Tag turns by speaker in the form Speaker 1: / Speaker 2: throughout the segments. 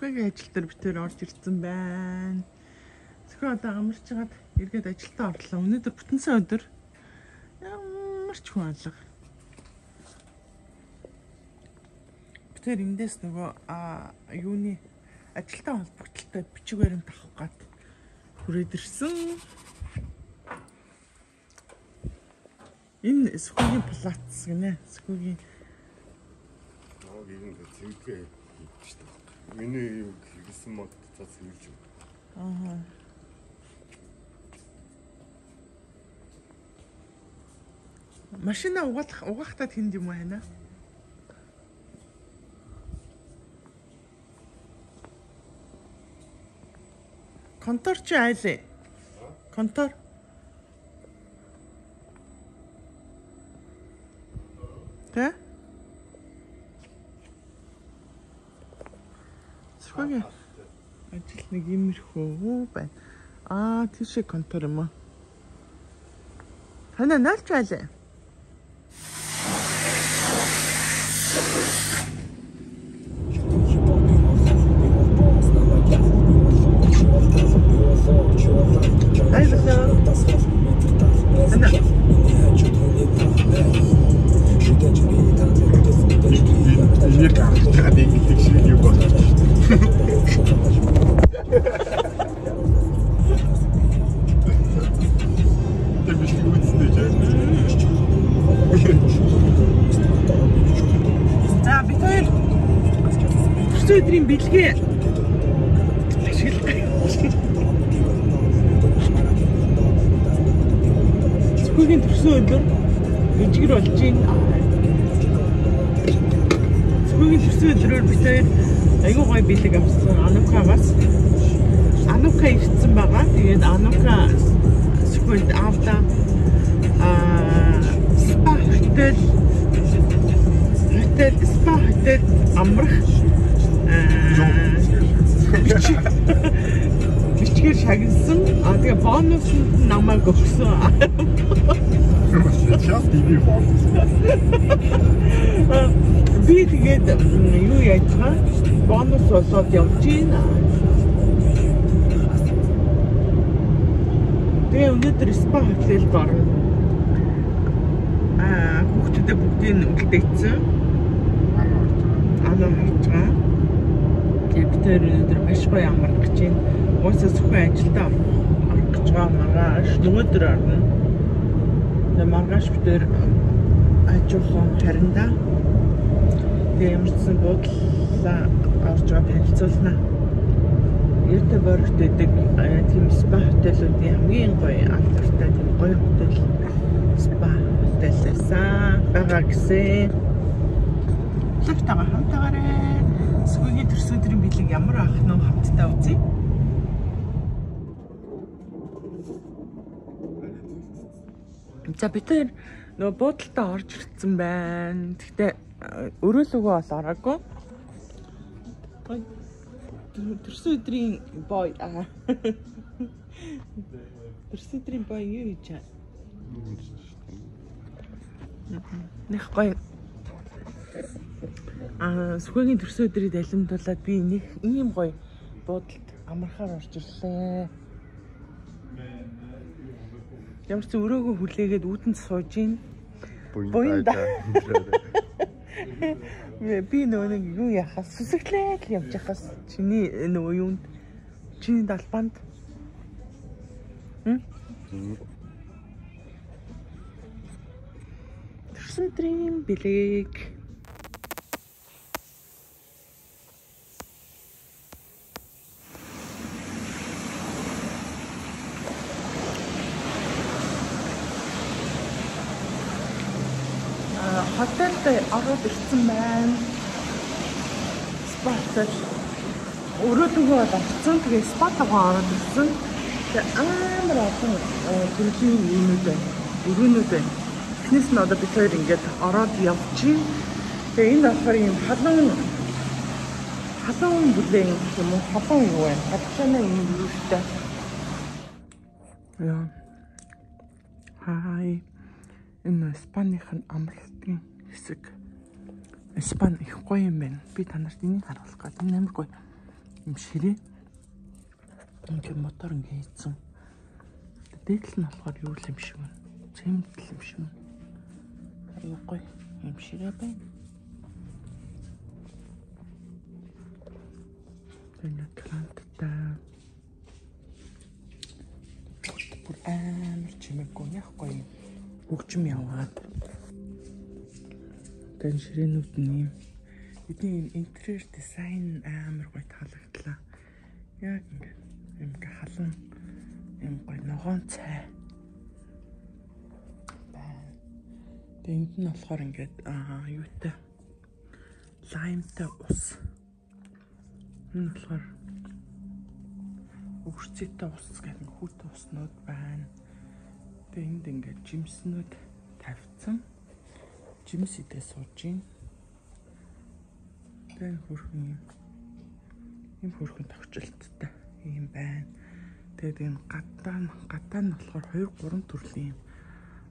Speaker 1: Сүхбэгийн ажил дээр битээр орж ирсэн байна. Зөвхөн одоо амарч чагаад эргээд ажилдаа орлоо. Өнөөдөр бүтэн сая өдөр. Ямар ч хүн алга. Битээр эндээс нөгөө юуны ажилдаа холбогдлолтой бичиг баримт авах гад хүрээд ирсэн. Энэ Сүхбэгийн плац гинэ. Сүхбэгийн
Speaker 2: зэвгээ шүү дээ. Миний юу хийсэн мод цац хэлж юм.
Speaker 1: Аа. Машина угаахтаа тэнд юм байна. Контор чи айлээ. Контор. Тэ? Сүхбэгийн ажил нэг иймэрхүү байна. Тийшээ контор юм аа. Хана наалч айлээ. Өдрийн бэлгээ ашиглах. Сүхбэгийн төрсөн өдөр ижгэр болж байна. Сүхбэгийн төрсөн өдрөөр бид аюу гой бэлэг авсан Анукагаас. Анука ирсэн байгаа. Тэгээд Анука Сүхбэнд авда спа хотел амрах бичгээр шагнасан. Тэгээ бонус намайг өгсөн. Би тэгээд юу яаж байгаа? Бонус болоод явж байна. Тэгээ өнөөдөр спа хотелд орно. Хүүхдүүдээ бүгдийг үлдээсэн. Анаа харж байгаа. Тэр өнөөдөр маш гоё амрах гэж байна. Уусаа Сүхбэн ажилдаа орох гэж байгаа. Маргааш нөгөөдөр орно. Тэгээ маргааш битэр ажуухан хариндаа. Тэгээ ямарчсан буудлаа орж байгаа танилцуулна. Ердөө борогт идэг тийм спа хотелүүдийн хамгийн гоё алдартай тийм гоё хотел спа хотелээсаа байгаа гэсэн. Лавтага хамтаагаарай. Сүхбэгийн төрсөн өдрийн бэлэг ямар ах нь хамтдаа үзье. За бид нөгөө буудалтаа орж ирсэн байна. Гэхдээ өрөөлөгөө бол ороогүй. Төрсөн өдрийн бой төрсөн өдрийн бой юу хийж чаа? Нэх гоё. Сүхбэгийн төрсөн өдрийг далимдуулаад би нэг ийм гоё буудалд амархаар орж ирлээ. Ямар ч өрөөгөө хүлээгээд үүдэнд сууж ийн. Буянда. Би нөгөө нэг юу яхаас сүсэглээд явж яхаас чиний нөгөө юунд чиний далбанд. Төрсөн өдрийн бэлэг. Хотелд ороод ирсэн байна. Спа хотел. Өрөөлөгөө бол авсан. Тэгээ спа тагаа ороод ирсэн. Тэгээ амар олон төрлийн юмнууд байна. Өрөөнүүд байна. Эхнээс нь одоо бид хоёр ингээд ороод явчих. Тэгээ энэ болохоор юм халуун бүлээн гэх юм уу? Халуун юу вэ? Хатчаана юм юу штэ. Яа. Хай. Энэ Испанийн амралтын хэсэг. Испани их гоё юм байна. Би танарт энийг харуулах гэдэг. Энэ амар гоё. Юм ширээ. Ингээ мотор ингээ хийцэн. Дээдл нь болохоор юу юм шиг байна. Цементл юм шиг байна. Аюу гоё юм ширээ байна. Энэ кланттай. Бүр амар чимээгүй яахгүй юм. Хөгжим яваад. Тэн ширээнүүд нь бидний интерьер дизайн амар гоё таалагдлаа. Яг ингээ халуун юм гоё ногоон цай байна. Тэнд нь болохоор ингээд юутай лаймтай ус. Энэ болохоор өвчтэй ус гэдэг хүүтэй уснууд байна. Тэнд ингээд жимснүүд тавьсан. Жимс идээ сууж байна. Тэн хөрхөн юм хөрхөн тогтчлттай юм байна. Тэгээд энэ гадаа нь болохоор 2-3 төрлийн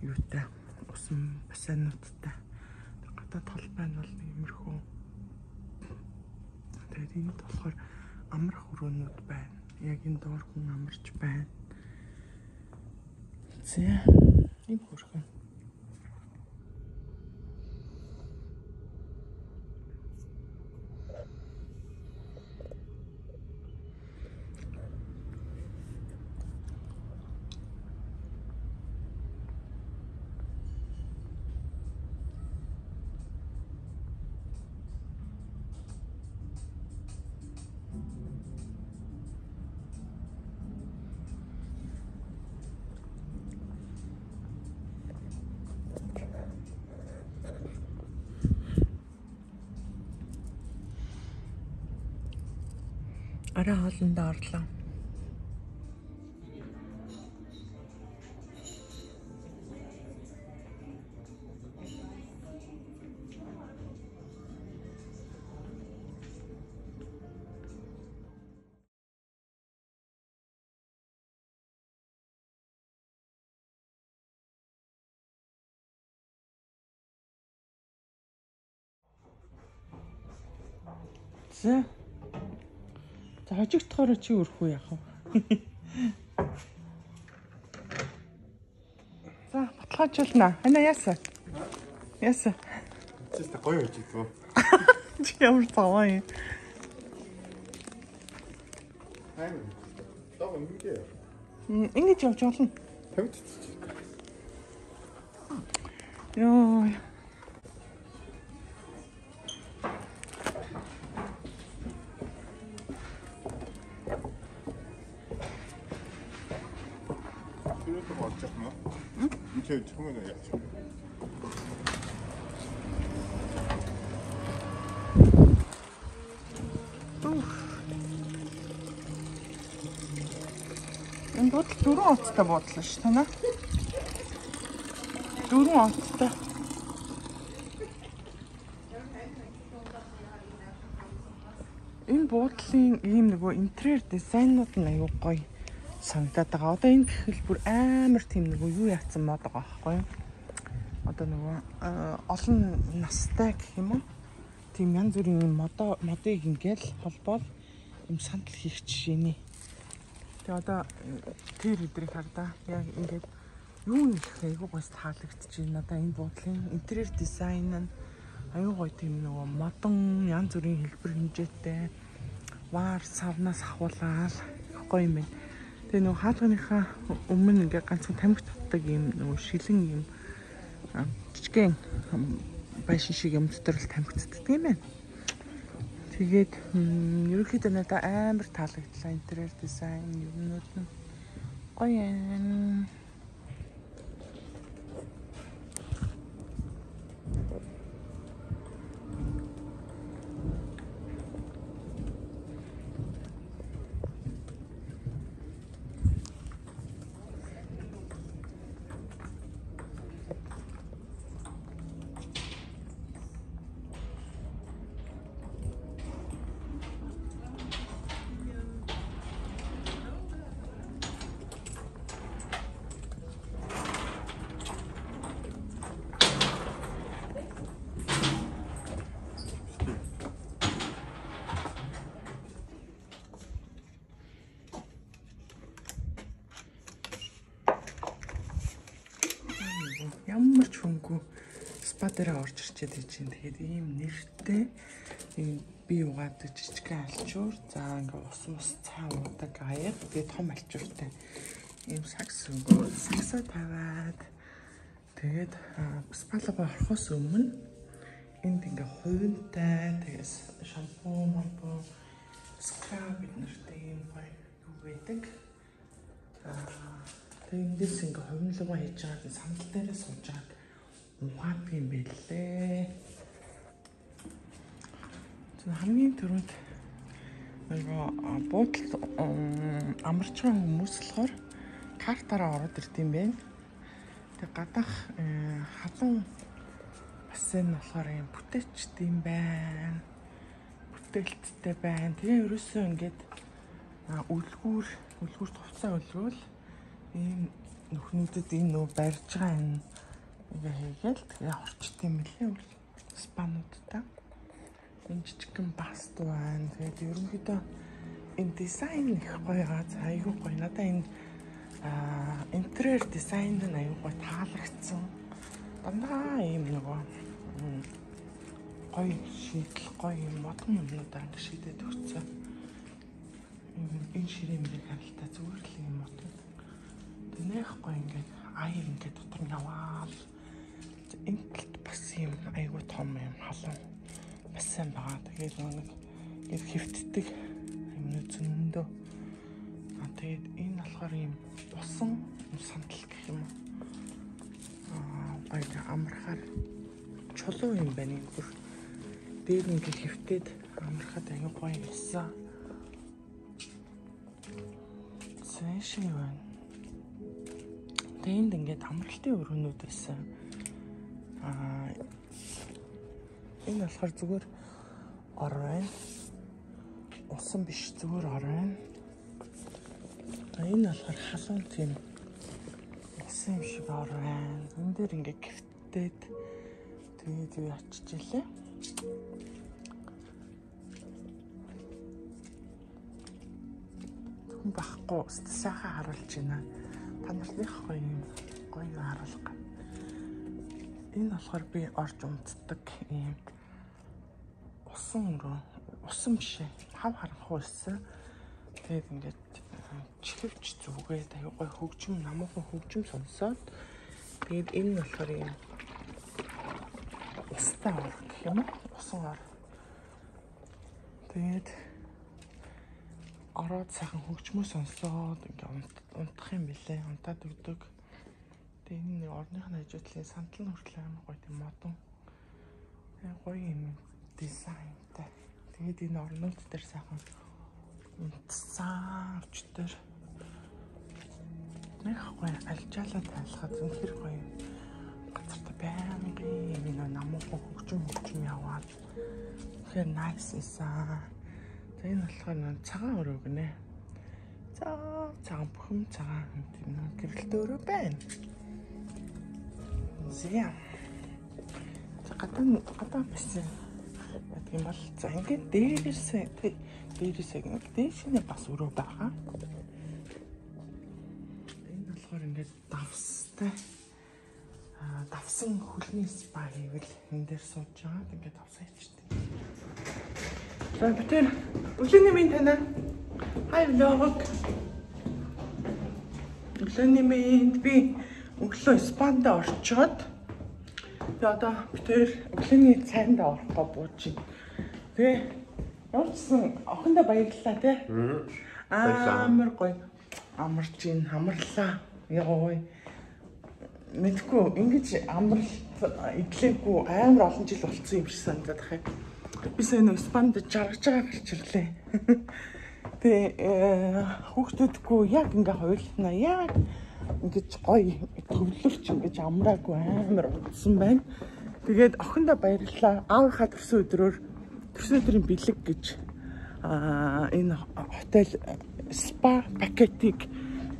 Speaker 1: юутай усан бассейнуудтай. Гадаа толбай нь бол иймэрхүү. Тэгээд энд болохоор амрах өрөөнүүд байна. Яг энэ доор хүн амарч байна. Зэ ийм хөрхөн. Арай хоолндоо орлоо. За. За хожигдохоор чи өрөх үү яах вэ? За баталгаажуулна. Ана яасан? Яасан?
Speaker 2: Чист гоё хожигдсон.
Speaker 1: Чи ямар цаваа юм?
Speaker 2: Хайм. Таг ингэе.
Speaker 1: Ингэж явж болно.
Speaker 2: Тавьчих.
Speaker 1: Йоо. 이렇게 처음에는 야채. Энэ бодол 4 оцтой бодлоо ш танаа. 4 оцтой. Энэ буудлын ийм нөгөө интерьер дизайнууд нь аюу гоё санагдаад байгаа. Одоо энэ гэхэл бүр амар тийм нөгөө юу яатсан мод байгаа байхгүй юу? Одоо нөгөө олон настай гэх юм уу? Тийм янз бүрийн модыг ингээл холбоол юм сандал хийх жишээний. Тэгээ одоо тэр өдрийг хардаа яг ингээд юу их аюу гойс таалагдчихээн. Одоо энэ буудлын интерьер дизайн нь аюу гоё тийм нөгөө модон янз бүрийн хэлбэр хэмжээтэй ваар савнаас ахуулаад гоё юм байна. Тэгээ нөгөө хаалганыхаа өмнө ингээ ганцхан тамхи татдаг юм нөгөө шилэн юм жижигэн байшин шиг юм дотор л тамхицдаг юм байна. Тэгээд ерөнхийдөө надад амар таалагдлаа интерьер дизайн юмнууд нь гоё юм. хүнгүй спа дээр орж ирчээд байж байна. Тэгээд ийм нэртэй би угаад жижигхэн альчуур. За ингээ ус цай уудаг аяг. Тэгээд том альчууртай ийм саксаа тавиад тэгээд спалга орохоос өмнө энд ингээ хувинтай тэгээс шампунь скраб биднэртэй ийм гоё юу байдаг. Тэгээд эндээс ингээ хувинлага хийж байгаа сандал дээрээ суужгаад ухаад юм бэлээ. Хамгийн түрүүнд нөгөө буудалд амарч байгаа хүмүүс болохоор картаараа ороод ирд юм байна. Тэг гадаах халуун бассейн болохоор юм бүтээчтэй юм байна. Бүтээлттэй байна. Тэгээ ерөөсөө ингээд үлгүүр товцоо үлгүүл ийм нөхнүүдэд энэ нөө барьж байгаа энэ ингээ хийгээл тэгээ орчт юм билээ спануудтай. Энэ жижигхэн баст байна. Тэгээд ерөнхийдөө энэ дизайн их гоё газ аюу гоё. Надаа энэ интерьер дизайн нь аюу гоё таалагдсан. Дандаа ийм нөгөө гоё шийдэл гоё юм модон юмнуудаар ингэ шийдээд өгсөн. Энэ ширээ мэрийг харалтаа зүгээр л юм модон. Тэнэх гоё ингээд аяр ингээд дотор нь яваал. Энэ талд бас юм аюу том юм халуун бассейн байгаа. Тэгээд нэг хэвтдэг юм зөндөө. Тэгээд энэ болохоор юм усан сандал гэх юм уу. Баяр амархаар чулуу юм байна энэ бүр. Дээр ингээ хэвтээд амархаад аюу гоё байсан. Сэшин байна. Тэнд ингээд амралтын өрөөнүүд байсан. Энэ болохоор зүгээр ор байна. Усан биш зүгээр ор байна. Энэ болохоор халуун тийм усан юм шиг ор байна. Энэ дээр ингээ гифтээд тэгээд юу ячиж илээ. Хүн бахгүй сайхан харуулж байна. Та нарт их гоё харуулга. Энэ болохоор би орж унтдаг юм усан биш ээ. Хав харанхуй байсан. Тэгээд ингээд чихвч зүгээд аюу гой хөгжим намуухан хөгжим сонсоод тэгээд энэ нь болохоор юм устай ор гэх юм уу? Усан ор. Тэгээд ороод сайхан хөгжмөө сонсоод ингээд унтах юм билээ. Унтаад өгдөг. Тэгээд энэ орныхны хажуудлын сандал нь хүртэл амар гоё тийм модон. Гоё юм дизайнтай. Тэгээд энэ орнууд дээр сайхан унтсан өчтөр нэг гоё алжаалаа тайлахад үнэхэр гоё газартай байнгын энэ намуухан хөгжим яваад тэгэхээр nice эсэн. Тэгээд энэ болохоор цагаан өрөө гинэ. Цагаан бүхэм цагаан тийм гэрэлтэй өрөө байна. Зя. Гадаа бассейн. Тийм бол за ингээд дээрээсээ дээшээ бас өрөө байгаа. Энэ болохоор ингээд давсан хөлний спа хийвэл энэ дээр сууж байгаа. Ингээд давсан хийчихтэй. За битэр өглөөний минь танаа. Хай влог. Өглөөний минь би өглөө спанд орчоод тэгээ одоо битэр өглөөний цайнд орохгүй бууж байна. Тэгээ явчихсан охиндоо баярлалаа тий. Амар гоё амарч ин хамарлаа. Яой. Мэдгүй ингэж амралт идлээгүй амар олон жил болцсон юм шиг санагдаад хаа. Би сая нэг спанд жаргаж байгаа гарч ирлээ. Тэгээ хүүхдүүдгүй яг ингээ хойлтнаа яг ингэж гоё төвлөрч ингэж амраагүй амар удсан байна. Тэгээд охиндоо баярлалаа. Аавынхаа төрсөн өдрийн бэлэг гэж энэ хотел спа пакетыг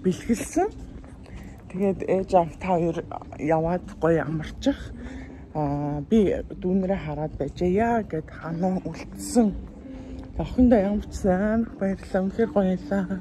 Speaker 1: бэлгэлсэн. Тэгээд ээж аав та хоёр яваад гоё амарчих. Би дүүнэрээ хараад байжээ гэд ханаа үлдсэн. Охиндоо ямар ч сайн баярлалаа. Үнэхээр гоё байлаа.